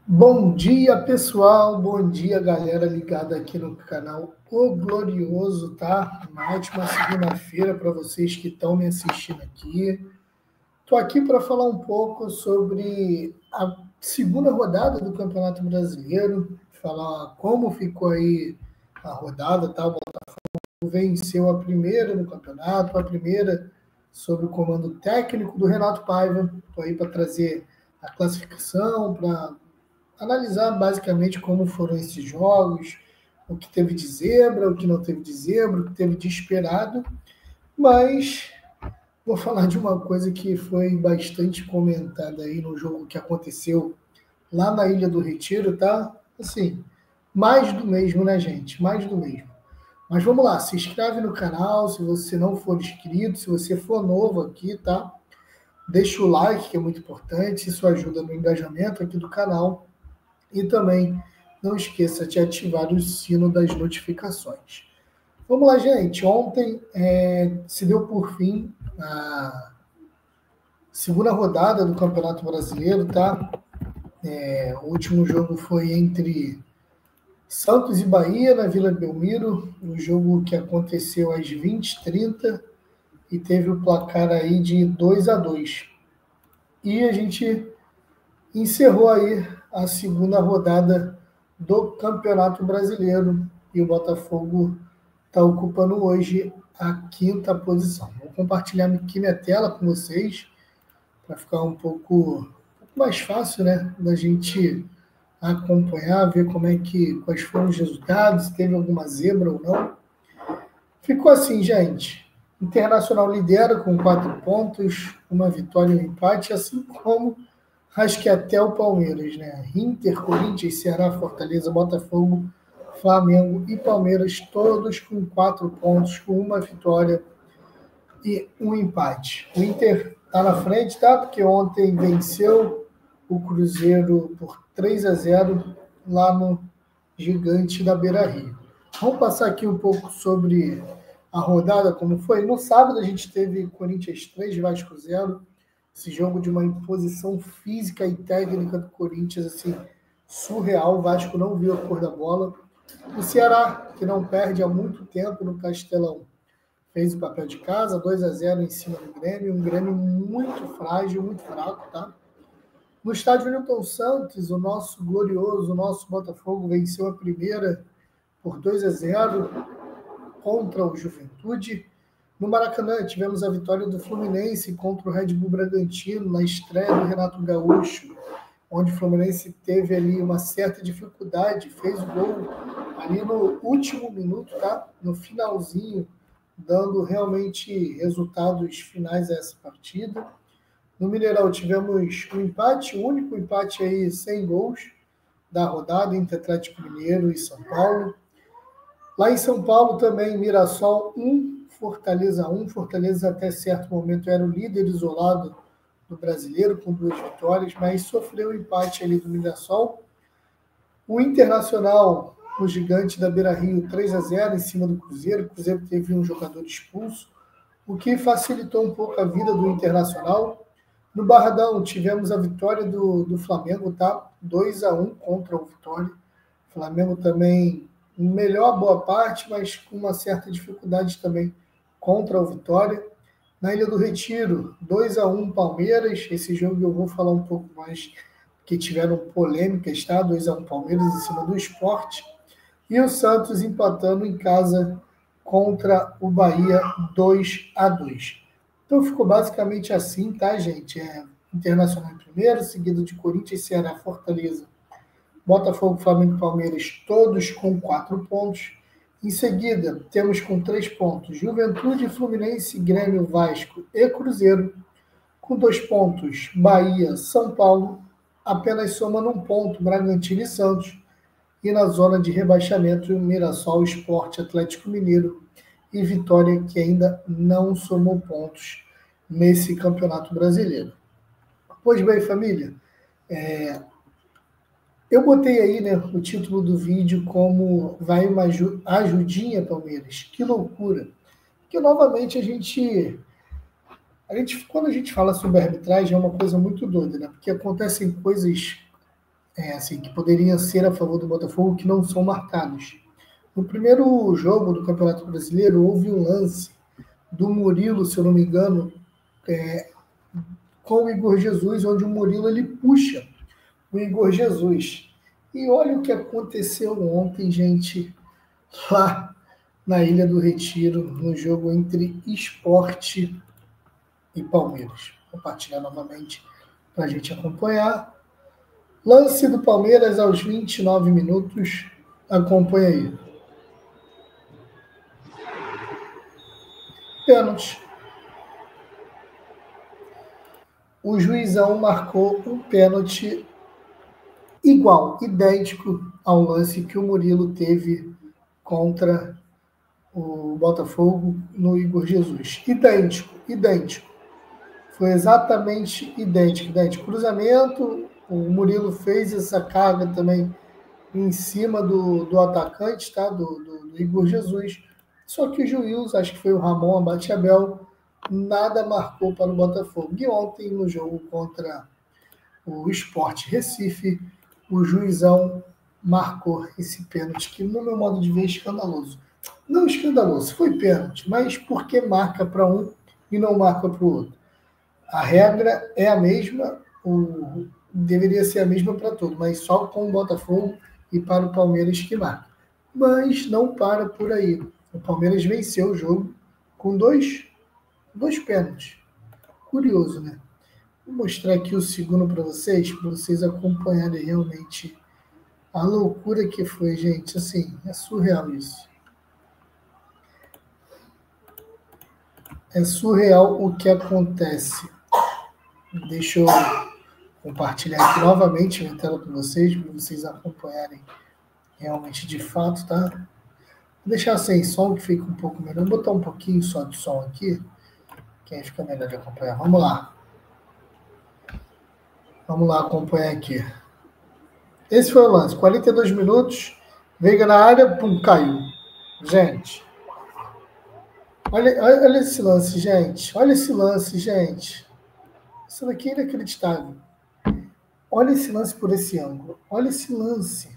Bom dia, pessoal. Bom dia, galera ligada aqui no canal O Glorioso, tá? Uma ótima segunda-feira para vocês que estão me assistindo aqui. Estou aqui para falar um pouco sobre a segunda rodada do Campeonato Brasileiro, falar como ficou aí a rodada, tá? O Botafogo venceu a primeira no campeonato, a primeira sob o comando técnico do Renato Paiva. Estou aí para trazer a classificação, para analisar basicamente como foram esses jogos, o que teve de zebra, o que não teve de zebra, o que teve de esperado, mas vou falar de uma coisa que foi bastante comentada aí no jogo que aconteceu lá na Ilha do Retiro, tá? Assim, mais do mesmo, né, gente? Mais do mesmo. Mas vamos lá, se inscreve no canal, se você não for inscrito, se você for novo aqui, tá? Deixa o like, que é muito importante, isso ajuda no engajamento aqui do canal. E também não esqueça de ativar o sino das notificações. Vamos lá, gente. Ontem se deu por fim a segunda rodada do Campeonato Brasileiro, tá? O último jogo foi entre Santos e Bahia, na Vila Belmiro, um jogo que aconteceu às 20h30 e teve o placar aí de 2-2. E a gente encerrou aí a segunda rodada do Campeonato Brasileiro e o Botafogo está ocupando hoje a quinta posição. Vou compartilhar aqui minha tela com vocês para ficar um pouco mais fácil, né, da gente acompanhar, ver quais foram os resultados, se teve alguma zebra ou não. Ficou assim, gente. Internacional lidera com 4 pontos, uma vitória e um empate, assim como acho que até o Palmeiras, né? Inter, Corinthians, Ceará, Fortaleza, Botafogo, Flamengo e Palmeiras, todos com 4 pontos, com uma vitória e um empate. O Inter está na frente, tá? Porque ontem venceu o Cruzeiro por 3-0 lá no Gigante da Beira-Rio. Vamos passar aqui um pouco sobre a rodada, como foi. No sábado a gente teve Corinthians 3, Vasco 0. Esse jogo de uma imposição física e técnica do Corinthians, assim, surreal. O Vasco não viu a cor da bola. O Ceará, que não perde há muito tempo no Castelão, fez o papel de casa, 2-0 em cima do Grêmio. Um Grêmio muito frágil, muito fraco, tá? No estádio Newton Santos, o nosso glorioso, o nosso Botafogo venceu a primeira por 2-0 contra o Juventude. No Maracanã, tivemos a vitória do Fluminense contra o Red Bull Bragantino, na estreia do Renato Gaúcho, onde o Fluminense teve ali uma certa dificuldade, fez o gol ali no último minuto, tá? No finalzinho, dando realmente resultados finais a essa partida. No Mineirão tivemos um empate, o único empate aí sem gols da rodada entre Atlético Mineiro e São Paulo. Lá em São Paulo também, Mirassol 1, Fortaleza 1. Fortaleza até certo momento era o líder isolado do brasileiro, com 2 vitórias, mas sofreu o empate ali do Mirassol. O Internacional, o gigante da Beira-Rio, 3-0 em cima do Cruzeiro. O Cruzeiro teve um jogador expulso, o que facilitou um pouco a vida do Internacional. No Barradão, tivemos a vitória do Flamengo, tá? 2-1 contra o Vitória. O Flamengo também melhor boa parte, mas com uma certa dificuldade também contra o Vitória. Na Ilha do Retiro, 2-1 Palmeiras. Esse jogo eu vou falar um pouco mais, que tiveram polêmicas, tá? 2-1 Palmeiras em cima do Sport. E o Santos empatando em casa contra o Bahia 2-2. Então ficou basicamente assim, tá, gente? Internacional em primeiro, seguido de Corinthians, Ceará, Fortaleza, Botafogo, Flamengo e Palmeiras, todos com 4 pontos. Em seguida, temos com 3 pontos Juventude, Fluminense, Grêmio, Vasco e Cruzeiro. Com 2 pontos, Bahia, São Paulo. Apenas somando 1 ponto, Bragantino e Santos. E na zona de rebaixamento, Mirassol, Sport, Atlético Mineiro e Vitória, que ainda não somou pontos nesse Campeonato Brasileiro. Pois bem, família, eu botei aí, né, o título do vídeo como vai uma ajudinha, Palmeiras. Que loucura. Porque, novamente, quando a gente fala sobre arbitragem, é uma coisa muito doida, né? Porque acontecem coisas assim, que poderiam ser a favor do Botafogo, que não são marcados. No primeiro jogo do Campeonato Brasileiro, houve um lance do Murilo, se eu não me engano, com o Igor Jesus, onde o Murilo ele puxa o Igor Jesus. E olha o que aconteceu ontem, gente, lá na Ilha do Retiro, no jogo entre Sport e Palmeiras. Vou compartilhar novamente para a gente acompanhar. Lance do Palmeiras aos 29 minutos. Acompanha aí. Pênalti. O juizão marcou um pênalti igual, idêntico ao lance que o Murilo teve contra o Botafogo no Igor Jesus. Idêntico. Foi exatamente idêntico. Cruzamento, o Murilo fez essa carga também em cima do atacante, tá? do Igor Jesus. Só que o juiz, acho que foi o Ramon Abate-Abel, nada marcou para o Botafogo. E ontem, no jogo contra o Sport Recife, o juizão marcou esse pênalti, que no meu modo de ver é escandaloso. Não escandaloso, foi pênalti, mas por que marca para um e não marca para o outro? A regra é a mesma, deveria ser a mesma para todos, mas só com o Botafogo e para o Palmeiras que marca. Mas não para por aí. O Palmeiras venceu o jogo com dois pênaltis. Curioso, né? Vou mostrar aqui o segundo para vocês acompanharem realmente a loucura que foi, gente. Assim, é surreal isso. É surreal o que acontece. Deixa eu compartilhar aqui novamente a tela com vocês, para vocês acompanharem realmente de fato, tá? Vou deixar sem som, que fica um pouco melhor. Vou botar um pouquinho só de som aqui, que aí fica melhor de acompanhar. Vamos lá. Vamos lá acompanhar aqui. Esse foi o lance. 42 minutos. Veiga na área, pum, caiu. Gente. Olha esse lance, gente. Olha esse lance, gente. Isso daqui é inacreditável. Olha esse lance por esse ângulo. Olha esse lance.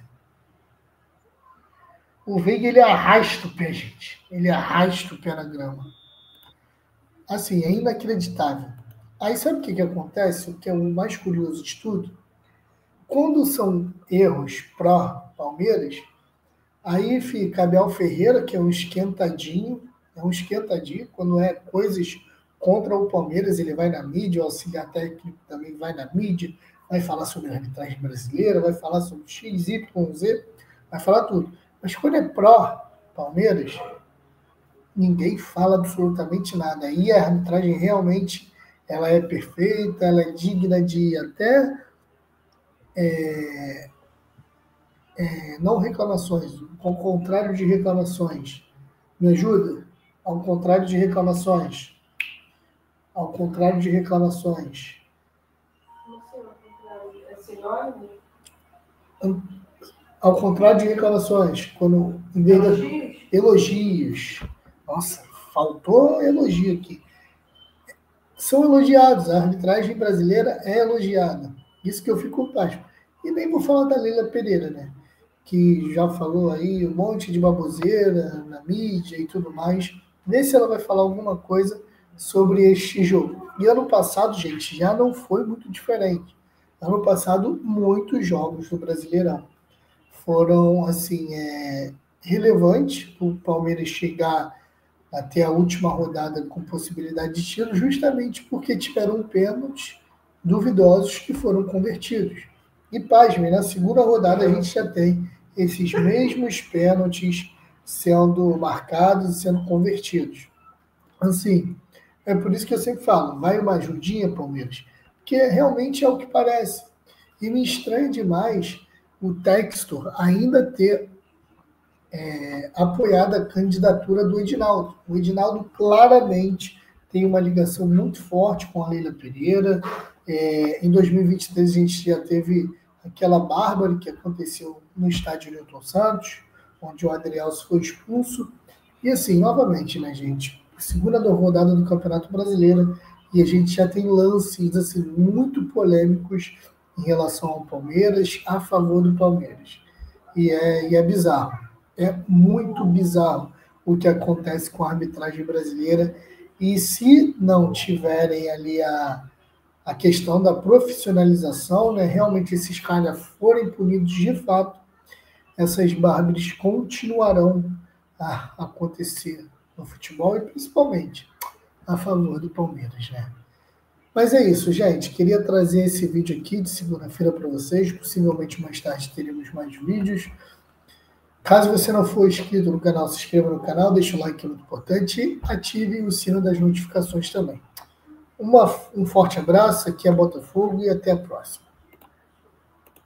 O Veiga, ele arrasta o pé, gente. Ele arrasta o pé na grama. Assim, é inacreditável. Aí sabe o que acontece? O que é o mais curioso de tudo? Quando são erros pró-Palmeiras, aí fica Abel Ferreira, que é um esquentadinho. Quando é coisas contra o Palmeiras, ele vai na mídia, o auxiliar técnico também vai na mídia, vai falar sobre a arbitragem brasileira, vai falar sobre X, Y, Z, vai falar tudo. Mas quando é pró-Palmeiras, ninguém fala absolutamente nada. E a arbitragem realmente ela é perfeita, ela é digna de até não reclamações, ao contrário de reclamações. Me ajuda? Ao contrário de reclamações. Ao contrário de reclamações. Ao contrário de reclamações, quando em vez de elogios. Nossa, faltou elogio aqui. São elogiados, a arbitragem brasileira é elogiada. Isso que eu fico pasmo. E nem vou falar da Leila Pereira, né? Que já falou aí um monte de baboseira na mídia e tudo mais. Vê se ela vai falar alguma coisa sobre este jogo. E ano passado, gente, já não foi muito diferente. Ano passado, muitos jogos do Brasileirão foram, assim, relevantes para o Palmeiras chegar até a última rodada com possibilidade de tiro, justamente porque tiveram pênaltis duvidosos que foram convertidos. E, pasmem, na segunda rodada a gente já tem esses mesmos pênaltis sendo marcados e sendo convertidos. Assim, é por isso que eu sempre falo, vai uma ajudinha, Palmeiras, porque realmente é o que parece. E me estranha demais o Textor ainda ter apoiado a candidatura do Edinaldo. O Edinaldo claramente tem uma ligação muito forte com a Leila Pereira. Em 2023 a gente já teve aquela bárbara que aconteceu no estádio Newton Santos, onde o Adrielso foi expulso. E assim, novamente, né, gente? Segunda rodada do Campeonato Brasileiro e a gente já tem lances assim, muito polêmicos em relação ao Palmeiras, a favor do Palmeiras. E é bizarro. É muito bizarro o que acontece com a arbitragem brasileira. E se não tiverem ali a questão da profissionalização, né, realmente esses caras forem punidos de fato, essas barbáries continuarão a acontecer no futebol e principalmente a favor do Palmeiras, né? Mas é isso, gente. Queria trazer esse vídeo aqui de segunda-feira para vocês. Possivelmente mais tarde teremos mais vídeos. Caso você não for inscrito no canal, se inscreva no canal, deixe o like, que é muito importante, e ative o sino das notificações também. Um forte abraço, aqui é Botafogo e até a próxima.